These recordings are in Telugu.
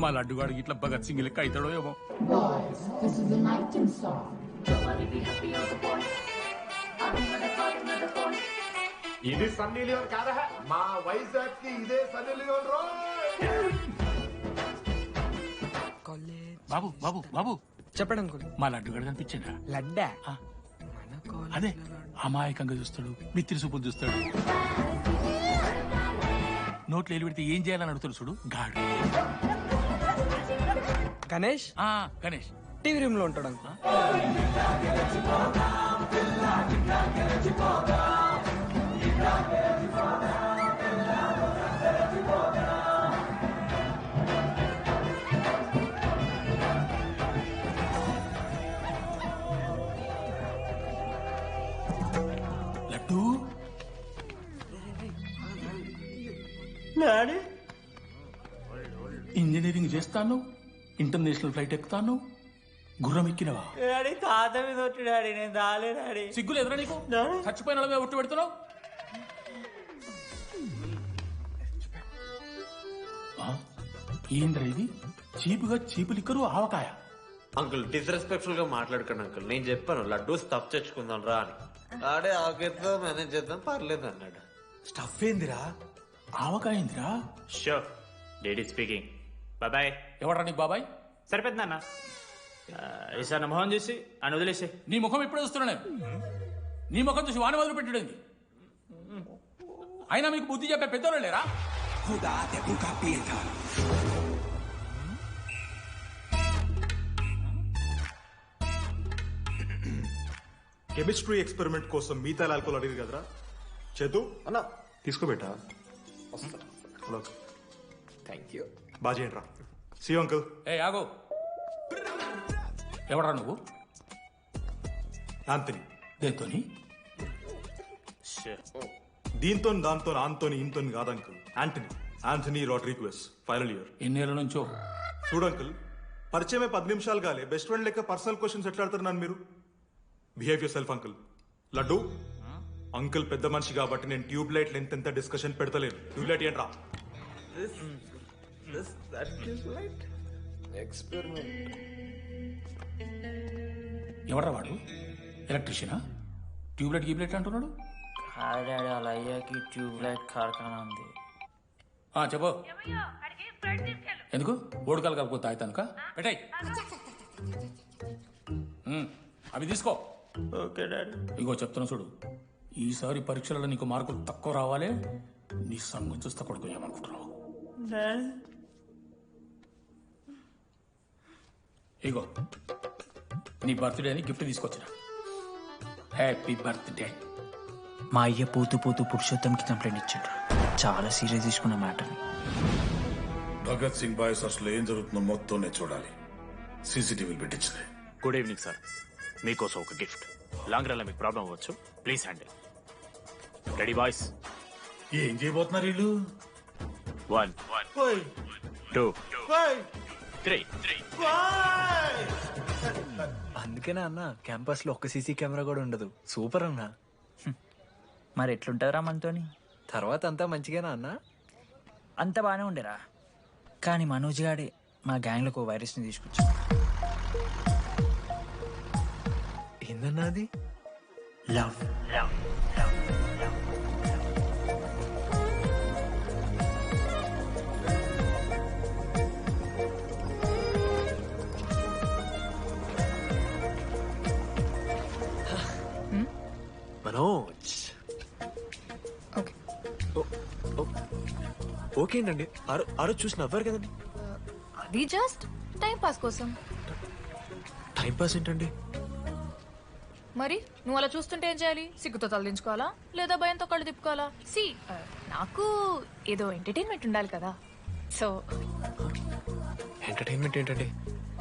మా లడ్డుగాడికి ఇట్లా భగత్ సింగ్ లెక్క అవుతాడో ఏమో. Boys, this is the night and song. ఇది సన్నీ లియోన్ కాదా? మా వైజాగ్ కి ఇదే సన్నీ లియోన్ రో. బాబు బాబు బాబు చెప్పండి అంకుల్. మా లడ్డుగాడు కనిపించిందా? లడ్డా అదే అమాయకంగా చూస్తాడు, మిత్రి సూపులు చూస్తాడు, నోట్లు ఎలు పెడితే ఏం చేయాలని అడుగుతాడు చూడు గాడు. గణేష్ గణేష్ టీవీ రూమ్ లో ఉంటాడు అంకుల్. లడ్డు ఇంజనీరింగ్ చేస్తాను, ఇంటర్నేషనల్ ఫ్లైట్ ఎక్కుతాను, గుర్రం ఎక్కినవా? తాత మీద ఒట్టు డాడీ, నేను దాలే డాడీ. సిగ్గులు ఎదురా నీకు? చచ్చిపోయిన వాళ్ళ మీద ఒట్టు పెడుతున్నావు. ఏంద్రా ఇది? చీపుగా చీపు లిక్కరు ఆవకాయ. అంకుల్ డిస్రెస్పెక్ట్ఫుల్ గా మాట్లాడకండి అంకుల్. నేను చెప్పాను లడ్డూ స్టఫ్ తెచ్చుకుందాం రా అని. ఆడే ఆకేతో మేనేజ్ చేద్దాం పర్లేదు అన్నాడు. స్టఫ్ ఏందిరా? ఆవకాయ ఏందిరా? Show daddy speaking. బాబాయ్. ఎవడ్రా నీకు బాబాయ్? సరిపోతుంది నాన్న. ఈసారి నా మొహం చూసి అని వదిలేసి. నీ ముఖం ఎప్పుడే చూస్తున్నా నేను. నీ ముఖం చూసి వాని వదిలి పెట్టడండి. అయినా మీకు బుద్ధి చెప్పే పెద్దోళ్ళు లేరా? కెమిస్ట్రీ ఎక్స్పెరిమెంట్ కోసం మిగతా ఆల్కహాల్ అడిగి కదరా చేతు అన్న తీసుకోబెట్టా. Thank you. బాగా చేయండి రా. See uncle. ఏ ఆగో, ఎవడరా నువ్వు? ఆంథనీ. దేంతోని? దీంతో దాంతో ఆంతోని ఇంతో కాదు uncle. Anthony Anthony Rodrigues, final year. ఎన్నేళ్ళ నుంచో? చూడు అంకుల్, పరిచయమే 10 నిమిషాలు కాలే బెస్ట్ ఫ్రెండ్ లెక్క పర్సనల్ క్వశ్చన్స్ ఎట్లా ఆడతారు నన్ను మీరు? Behave yourself uncle. లడ్డు అంకుల్ పెద్ద మనిషి కాబట్టి నేను ట్యూబ్ లైట్ లెంత్ ఎంత డిస్కషన్ పెడతలేను. ట్యూబ్ లైట్ ఏంట్రా? ఎవడ్రా వాడు? ఎలక్ట్రీషియనా? ట్యూబ్లైట్ గీబ్లైట్ అంటున్నాడు. డాడీ అలా అయ్యాకి ట్యూబ్ లైట్ కార్ఖానా ఉంది. చెప్పు. ఎందుకు ఓడికాలు కలుపుతా అవుతానుక? పెట్టాయి అవి తీసుకో. Okay daddy. ఇగో చెప్తున్నా చూడు, ఈసారి పరీక్షలలో నీకు మార్కులు తక్కువ రావాలి. నీ సంగం చూస్తా కొడుకు ఏమనుకుంటున్నావు? ఇగో నీ బర్త్డే అని గిఫ్ట్ తీసుకొచ్చిన. Happy birthday. మా అయ్య పోతూ పోతూ పురుషోత్తంకి కంప్లైంట్ ఇచ్చాడు. చాలా సీరియస్ తీసుకున్న మ్యాటర్ని. భగత్ సింగ్ బాయ్స్ అసలు ఏం జరుగుతుందో మొత్తం నేను చూడాలి. సీసీటీవీలు పెట్టించింది. గుడ్ ఈవినింగ్ సార్, మీకోసం ఒక గిఫ్ట్. లాంగ్ రన్ లో మీకు ప్రాబ్లం అవ్వచ్చు, ప్లీజ్ హ్యాండిల్. Ready boys? ఏం చేయబోతున్నారు వీళ్ళు? 1 2 3. అందుకేనా అన్న క్యాంపస్ లో ఒక్క సీసీ కెమెరా కూడా ఉండదు. సూపర్ అన్నా. మరి ఎట్లుంటారా మనతోని? తర్వాత అంతా మంచిగానా అన్న? అంత బాగానే ఉండేరా, కానీ మనోజ్ గాడే మా గ్యాంగ్లకు వైరస్ ని తీసుకొచ్చా. ఏందన్నా అది? లవ్. మనోజ్ ఓకే అండి. ఆ రోజు చూసి నవ్వారు కదండి. అది జస్ట్ టైం పాస్ కోసం. టైం పాస్ ఏంటండి? మరి నువ్వు అలా చూస్తుంటే ఏం చేయాలి? సిగ్గుతో తలదించుకోవాలా లేదా భయంతో కళ్ళు తిప్పుకోవాలా? సి నాకు ఏదో ఎంటర్టైన్మెంట్ ఉండాలి కదా. సో ఎంటర్టైన్మెంట్ ఏంటండి?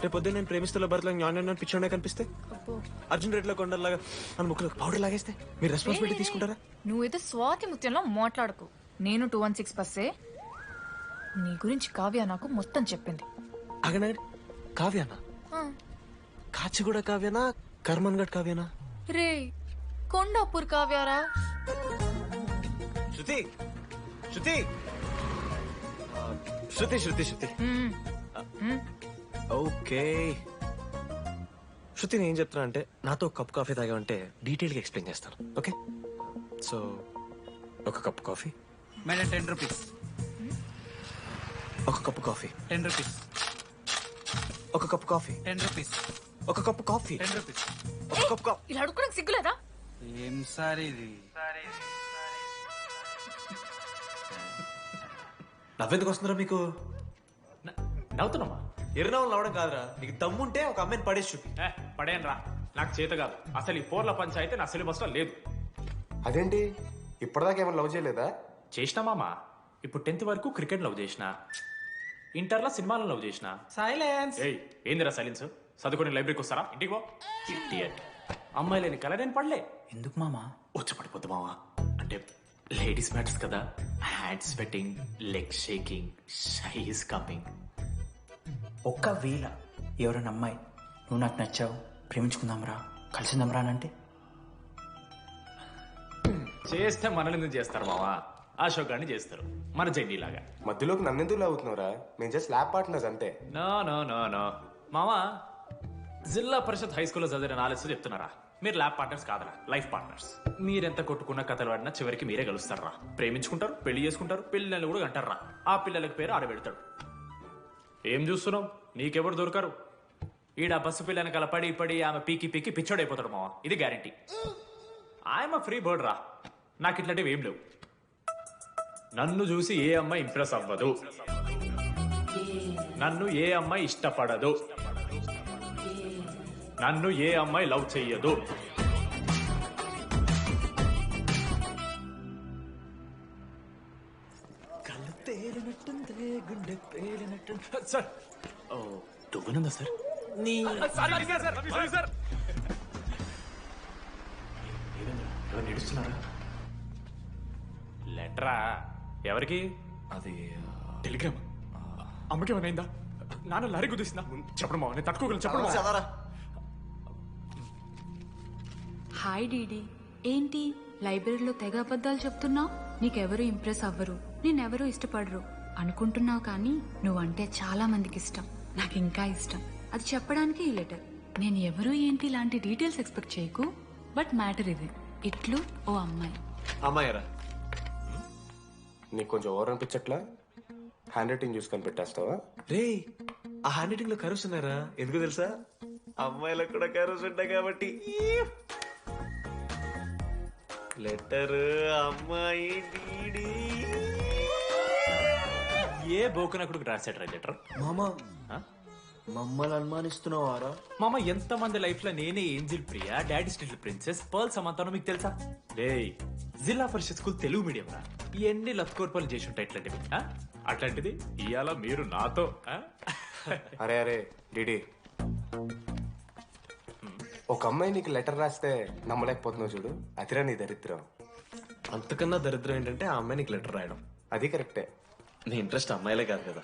రేపు పొద్దున్న నేను ప్రేమిస్తున్న భర్తలో జ్ఞానం పిచ్చోడే కనిపిస్తే, అర్జున్ రెడ్డిలో కొండలాగా మన ముక్కలు పౌడర్ లాగేస్తే మీరు రెస్పాన్సిబిలిటీ తీసుకుంటారా? నువ్వేదో స్వాతి ముత్యంలో మాట్లాడకు. నేను 216 బస్సే. నీ గురించి కావ్య నాకు మొత్తం చెప్పింది. అగనాడు కావ్యానా? కాచిగూడ కావ్యానా? కర్మన్ గడ్ కావ్యానా? రే కొండాపూర్ కావ్యారా? శృతి శృతి శృతి శృతి శృతి ఓకే శృతి నేను ఏం చెప్తున్నా అంటే నాతో ఒక కప్ కాఫీ తాగా అంటే డీటెయిల్గా ఎక్స్ప్లెయిన్ చేస్తాను ఓకే సో ఒక కప్ కాఫీ మేడం 10 రూపీస్. ఒక కప్ కాఫీ 10 రూపీస్. ఒక కప్ కాఫీ 10 రూపీస్. ఒక కప్ కాఫీ 10 రూపీస్. ఒక కప్ కాఫీ ఇలా అడుక్కోడానికి సిగ్గులేదా? ఏం సార్ ఇది? నవ్వెందుకు వస్తున్నారా మీకు నవ్వుతున్నామా? ఎర్రనవ్వులు నవ్వడం కాదురా నీకు దమ్ముంటే ఒక అమ్మాయిని పడేసి చూపి పడేయను రా, నాకు చేత కాదు. అసలు ఈ పోర్ల పంచాయితీ నా సిలబస్ లో లేదు. అదేంటి ఇప్పటిదాకా ఏమైనా లవ్ చేయలేదా? చేసినా మామా. ఇప్పుడు 10th వరకు క్రికెట్ లవ్ చేసిన, ఇంటర్లో సినిమాలను లవ్ చేసిన. సైలెన్స్. ఏయ్ ఏందిరా సైలెన్స్? చదువుకొని లైబ్రరీకి వస్తారా? ఇంటికి పో. ఇడియట్. అమ్మాయి లేని కల నేను పడలే. ఎందుకు మామా? వచ్చి పడిపోద్దు మావా. అంటే లేడీస్ మ్యాటర్స్ కదా. Hand sweating, leg shaking, shy is coming. ఒక్కవేళ ఎవరైనా అమ్మాయి నువ్వు నాకు నచ్చావు, ప్రేమించుకుందాంరా, కలిసిందాంరా అని అంటే చేస్తే మనల్ని ఎందుకు చేస్తారు మావా? అశోక్ గారిని చేస్తారు, మన జెండీ లాగా. మధ్యలోకి నన్నెందుకు లవ్ అవుతున్నావురా? మేము జస్ట్ ల్యాబ్ పార్ట్నర్స్ అంతే. నో నో నో నో మావా, జిల్లా పరిషత్ హై స్కూల్లో చదివిన నాలెడ్జ్ చెప్తున్నారా? మీరు ల్యాబ్ పార్ట్నర్స్ కాదరా, లైఫ్ పార్ట్నర్స్. మీరెంత కొట్టుకున్న కథలు ఆడినా చివరికి మీరే కలుస్తారా. ప్రేమించుకుంటారు, పెళ్లి చేసుకుంటారు, పిల్లలు కూడా అంటారా. ఆ పిల్లలకి పేరు ఆడబెడతాడు. ఏం చూస్తున్నావు? నీకెవరు దొరకరు. ఈడ బస్సు పిల్లని కల పడి పడి ఆమె పీకి పీకి పిచ్చోడైపోతాడు మావా. ఇది గ్యారంటీ. ఆయమ ఫ్రీ బర్డ్ రా. నాకు ఇట్లాంటివి ఏం లేవు. నన్ను చూసి ఏ అమ్మాయి ఇంప్రెస్ అవ్వదు, నన్ను ఏ అమ్మాయి ఇష్టపడదు, నన్ను ఏ అమ్మాయి లవ్ చెయ్యదు. సార్ దువ్వనుందా సార్? ఎవరు నడుస్తున్నారా? లెటరా? ఎవరికి? అది టెలిగ్రామ్. అమ్మకి ఏమైనా నాన్న లారీ గుద్దేసిందా? చెప్పడం మావ, నేను తట్టుకోగలను. చెప్పడం మావ. హాయ్ డీడీ, ఏంటి లైబ్రరీలో తెగ అబద్ధాలు చెప్తున్నావు? నీకెవరూ ఇంప్రెస్ అవ్వరు, నేనెవరూ ఇష్టపడరు అనుకుంటున్నావు, కానీ నువ్వంటే చాలా మందికి ఇష్టం, నాకు ఇంకా ఇష్టం. అది చెప్పడానికి ఈ లెటర్. నేను ఎవరు ఏంటి ఇలాంటి డీటెయిల్స్ ఎక్స్పెక్ట్ చేయకు, బట్ మ్యాటర్ ఇది. ఇట్లు ఓ అమ్మాయి. అమ్మాయిరా నీకు కొంచెం ఓవర్ అనిపించట్లా? హ్యాండ్ రైటింగ్ చూసి కనిపెట్టేస్తావా? రే ఆ హ్యాండ్ రైటింగ్ లో కర్వ్స్ ఉన్నారా? ఎందుకు తెలుసా? అమ్మాయిలకు కూడా కర్వ్స్ ఉంటాయి కాబట్టి. లెటర్ అమ్మాయి డీడీ. ఏ బోకనకుడికి రాశాడు రా లెటర్? మామా మమ్మల్ని అనుమానిస్తున్నావారా? మామ, ఎంత మంది లైఫ్ లో నేనే angel Priya, daddy still princess, పర్ల్ సమంతానో మీకు తెలుసా? రే జిల్లా పరిషత్ స్కూల్ తెలుగు మీడియం రా. ఎన్ని లత్కోర్పాలు చేసి ఉంటాయి ఇట్లాంటివి. అట్లాంటిది ఇవాళ మీరు నాతో. అరే అరే డిడి, ఒక అమ్మాయి నీకు లెటర్ రాస్తే నమ్మలేకపోతున్నావు చూడు, అదిరా నీ దరిద్రం. అంతకన్నా దరిద్రం ఏంటంటే ఆ అమ్మాయి నీకు లెటర్ రాయడం. అది కరెక్టే. నీ ఇంట్రెస్ట్ అమ్మాయిలే కాదు కదా.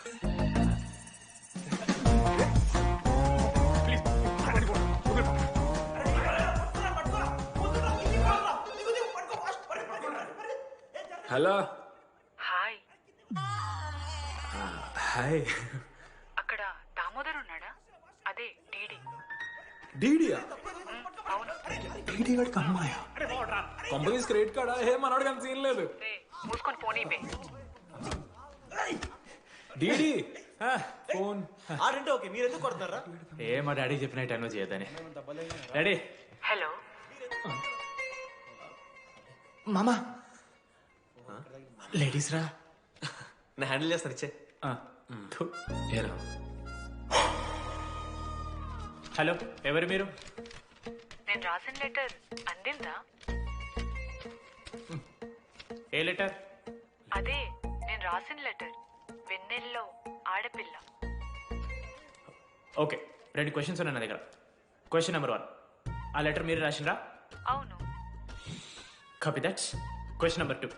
హలో. హాయ్. హాయ్. అక్కడ దామోదర్ ఉన్నాడా? అదే డీడీ. డీడీయా? అవును. డీడీ వాడికి అమ్మాయా? కంపెనీస్ క్రెడిట్ కార్డా? ఏమన్నాడు కానీ సీన్ లేదు. మూసుకొని పోనీ బే. డీడీ ఫోన్. ఆడంటే ఓకే, మీరు ఎందుకు కొడుతున్నారా? మా డాడీ చెప్పిన టైంలో చేయదని. డాడీ. హలో మామా, లేడీస్ రా. నా హ్యాండిల్ చేస్తాను, ఇచ్చే. హలో, ఎవరు మీరు? నేను రాసిన లెటర్ అందిందా? ఏ లెటర్? అదే నేను రాసిన లెటర్, వెన్నెల్లో ఆడపిల్ల. ఓకే, 2 క్వశ్చన్స్ ఉన్నాయి నా దగ్గర. క్వశ్చన్ నెంబర్ 1, ఆ లెటర్ మీరు రాసిండ్రా? అవును. Copy that. క్వశ్చన్ నెంబర్ 2,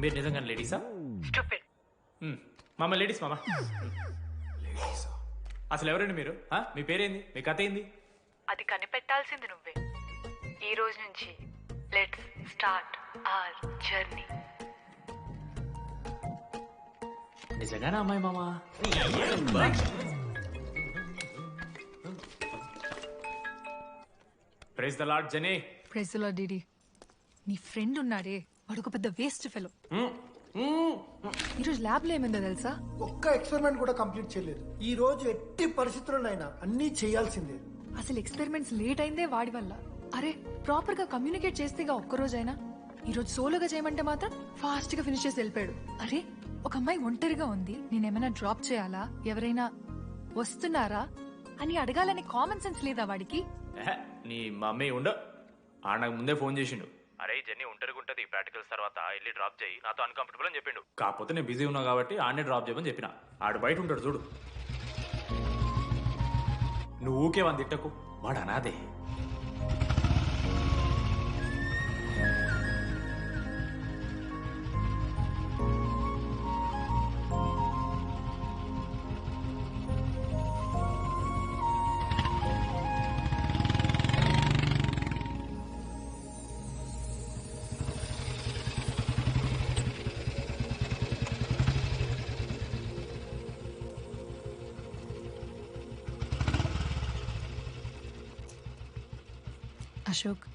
మీరు నిజంగా లేడీసా? స్టూపిడ్. మామ లేడీస్ మామ. అసలు ఎవరండి మీరు? మీ పేరేంది? మీ కథ ఏంది? అది కనిపెట్టాల్సింది నువ్వే. ఈ రోజు నుంచి లెట్స్ స్టార్ట్ అవర్ జర్నీ. నిజంగానే అమ్మాయి మామా? ప్రైజ్ ద లార్డ్ జెనీ. ప్రైజ్ ది లార్డ్ డీడీ. నీ ఫ్రెండ్ ఉన్నాడే వాడు ఒక పెద్ద వేస్ట్ ఫెలో. ఈరోజు ల్యాబ్ లో ఏమైందో తెలుసా? ఒక్క ఎక్స్పెరిమెంట్ కూడా కంప్లీట్ చేయలేదు. ఈ రోజు ఎట్టి పరిస్థితుల్లోనైనా అన్నీ చేయాల్సిందే. అసలు ఎక్స్పెరిమెంట్స్ లేట్ అయిందే వాడి వల్ల. అరే ప్రాపర్ గా కమ్యూనికేట్ చేస్తేగా ఒక్కరోజైనా. ఈ రోజు సోలోగా చేయమంటే మాత్రం ఫాస్ట్ గా ఫినిష్ చేసి వెళ్ళిపోయాడు. అరే ఒక అమ్మాయి ఒంటరిగా ఉంది, నేనేమైనా డ్రాప్ చేయాలా, ఎవరైనా వస్తున్నారా అని అడగాలని కామన్ సెన్స్ లేదా వాడికి? నీ మమ్మీ ఉండ నాకు ముందే ఫోన్ చేసిండు. అరే జెన్నీ ఉంటది ప్రాక్టికల్స్ తర్వాత వెళ్ళి డ్రాప్ చేయి, నాతో అన్కంఫర్టబుల్ అని చెప్పిండు. కాకపోతే నేను బిజీ ఉన్నా కాబట్టి ఆడనే డ్రాప్ చేయమని చెప్పిన. ఆడు బయట ఉంటాడు చూడు. నువ్వు ఊకే వన్ తిట్టకు, వాడు అనాదే. Ashok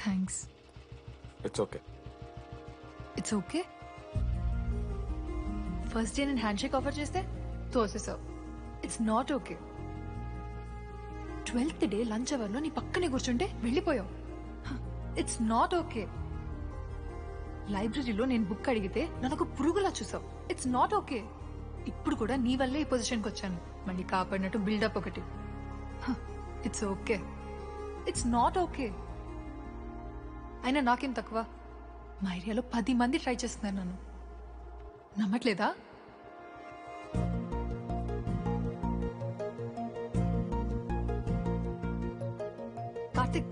thanks. It's okay. It's okay. First day నేను హ్యాండ్ షేక్ ఆఫర్ చేస్తే తోసేసావు. It's not okay. 12th day lunch hour లో నీ పక్కనే కూర్చుంటే వెళ్ళిపోయావు. It's not okay. లైబ్రరీలో నేను బుక్ అడిగితే నన్ను పురుగులా చూసావు. It's not okay. ఇప్పుడు కూడా నీ వల్లే ఈ పొజిషన్కి వచ్చాను. మళ్ళీ కాపాడినట్టు బిల్డప్ ఒకటి. It's okay. It's not okay. అయినా నాకేం తక్కువ? మా ఏరియాలో 10 మంది ట్రై చేస్తున్నారు నన్ను. నమ్మట్లేదా? కార్తిక్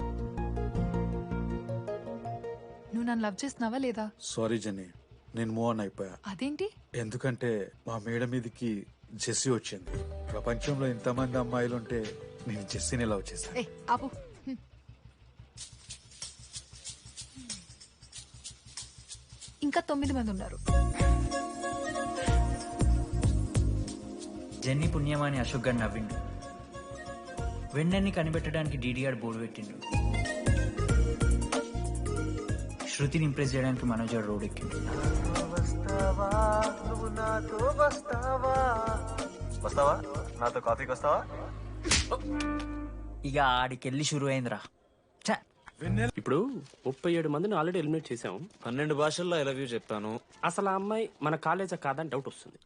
నువ్వు నన్ను లవ్ చేస్తున్నావా లేదా? సారీ జెన్నీ, నేను మూవ్ ఆన్ అయిపోయా. అదేంటి? ఎందుకంటే మా మేడ మీదకి జెస్సీ వచ్చింది. ప్రపంచంలో ఇంతమంది అమ్మాయిలు ఉంటే నేను జెస్సీని లవ్ చేశాను. ఆపు. ఇంకా 9 మంది ఉన్నారు. జెన్నీ పుణ్యమాని అశోక్ గారు నవ్విండు. వెన్నెన్ని కనిపెట్టడానికి డీడీఆర్ బోర్డు పెట్టిండు. శృతిని ఇంప్రెస్ చేయడానికి మనోజ్ గారు రోడ్ ఎక్కిండు. వస్తావా నాతో కాఫీకి వస్తావా? ఇక ఆడికెళ్ళి షురు అయిందిరా. ఇప్పుడు 37 మందిని ఆల్రెడీ ఎలిమినేట్ చేసాం. 12 భాషల్లో ఐ లవ్ యూ చెప్పాను. అసలు ఆ అమ్మాయి మన కాలేజా కాదని డౌట్ వస్తుంది.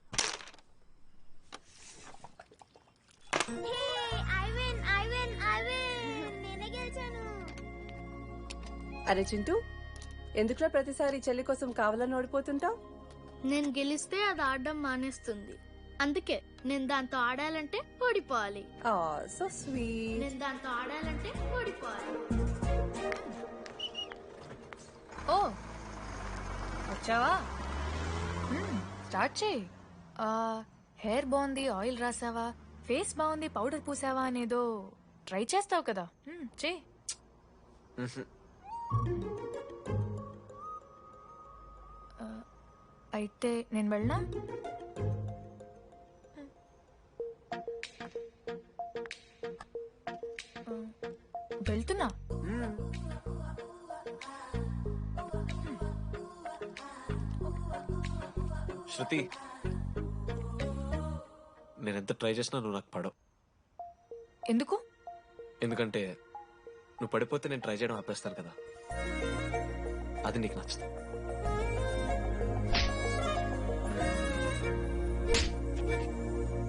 అరే చింటూ, ఎందుకులా ప్రతిసారి చెల్లి కోసం కావాలని ఓడిపోతుంటావు? నేను గెలిస్తే అది ఆడడం మానేస్తుంది. అందుకే నేను దాంతో ఆడాలంటే ఓడిపోవాలి. So sweet. నేను దాంతో ఆడాలంటే ఓడిపోవాలి. ఓ వచ్చావా? స్టార్ట్ చేయి. హెయిర్ బాగుంది, ఆయిల్ రాసావా, ఫేస్ బాగుంది, పౌడర్ పూసావా అనేదో ట్రై చేస్తావు కదా. చేయి. అయితే నేను వెళ్ళనా? వెళ్తున్నా. శృతి, నేనెంత ట్రై చేసినా నువ్వు నాకు పడవు. ఎందుకు? ఎందుకంటే నువ్వు పడిపోతే నేను ట్రై చేయడం ఆపేస్తాను కదా. అది నీకు నచ్చుతుంది.